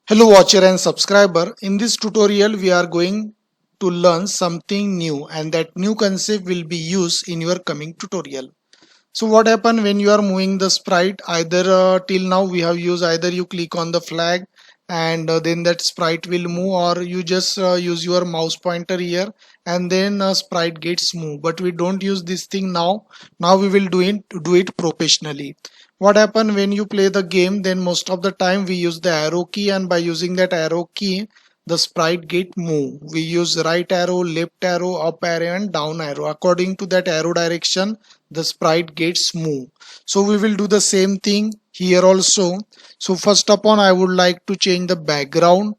Hello watcher and subscriber. In this tutorial we are going to learn something new and that new concept will be used in your coming tutorial. So what happen when you are moving the sprite, either till now we have used either you click on the flag and then that sprite will move, or you just use your mouse pointer here and then sprite gets moved. But we don't use this thing now. Now we will do it professionally. What happen when you play the game, then most of the time we use the arrow key, and by using that arrow key the sprite get move. We use right arrow, left arrow, up arrow and down arrow. According to that arrow direction the sprite gets moved. So we will do the same thing here also. So first upon I would like to change the background.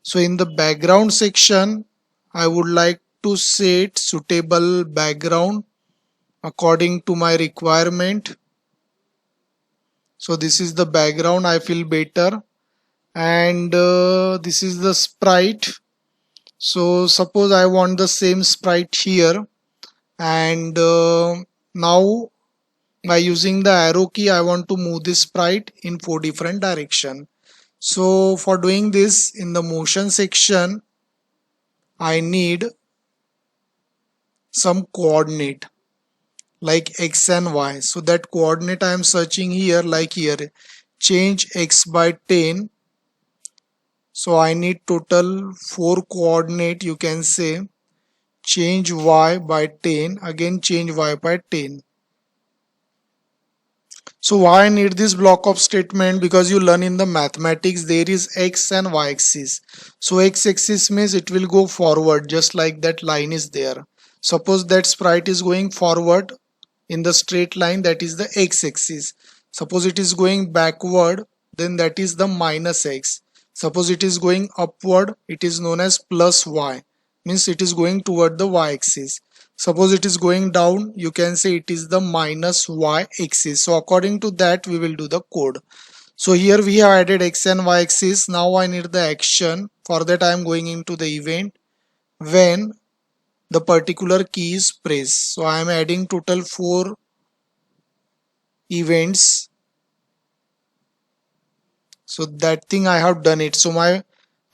So in the background section I would like to set suitable background according to my requirement. So this is the background I feel better, and this is the sprite. So suppose I want the same sprite here, and now by using the arrow key I want to move this sprite in 4 different direction. So for doing this, in the motion section I need some coordinate like x and y. So that coordinate I am searching here, like here, change x by 10. So I need total 4 coordinate, you can say. Change y by 10, again change y by 10. So why I need this block of statement? Because you learn in the mathematics there is x and y axis. So x axis means it will go forward, just like that line is there. Suppose that sprite is going forward in the straight line, that is the x axis. Suppose it is going backward, then that is the minus x. Suppose it is going upward, it is known as plus y, means it is going toward the y axis. Suppose it is going down, you can say it is the minus y axis. So according to that we will do the code. So here we have added x and y axis. Now I need the action. For that I am going into the event when the particular key is pressed. So I am adding total 4 events. So that thing I have done it. So my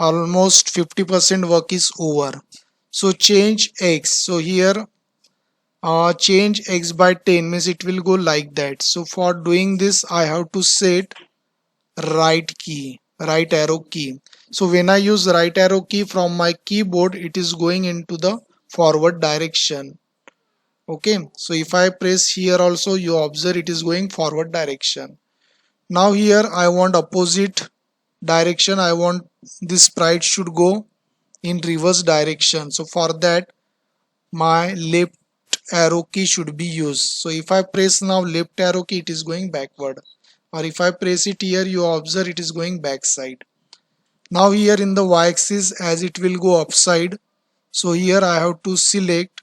almost 50% work is over. So change x. So here change x by 10 means it will go like that. So for doing this I have to set right arrow key. So when I use right arrow key from my keyboard, it is going into the forward direction. Okay, so if I press here also, you observe it is going forward direction. Now here I want opposite direction. I want this sprite should go in reverse direction. So for that my left arrow key should be used. So if I press now left arrow key, it is going backward, or if I press it here, you observe it is going backside. Now here in the y axis, as it will go upside, so here I have to select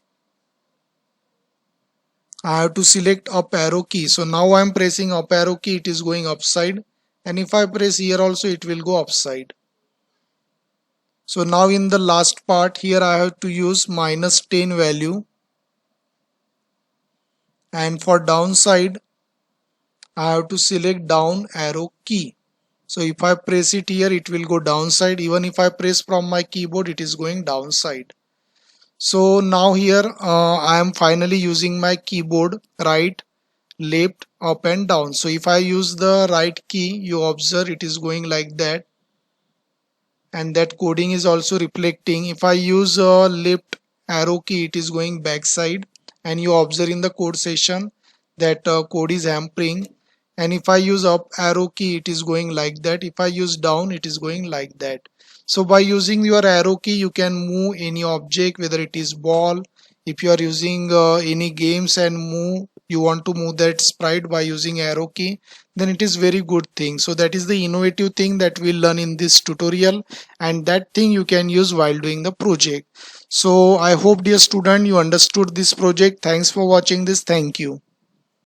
up arrow key. So now I am pressing up arrow key, it is going upside, and if I press here also it will go upside. So now in the last part here I have to use minus 10 value, and for downside I have to select down arrow key. So if I press it here, it will go downside. Even if I press from my keyboard, it is going downside. So now here I am finally using my keyboard, right, left, up and down. So if I use the right key, you observe it is going like that, and that coding is also reflecting. If I use left arrow key, it is going backside, and you observe in the code session that code is hampering. And if I use up arrow key, it is going like that. If I use down, it is going like that. So by using your arrow key you can move any object, whether it is ball. If you are using any games and you want to move that sprite by using arrow key, then it is very good thing. So that is the innovative thing that we'll learn in this tutorial, and that thing you can use while doing the project. So I hope, dear student, you understood this project. Thanks for watching this. Thank you.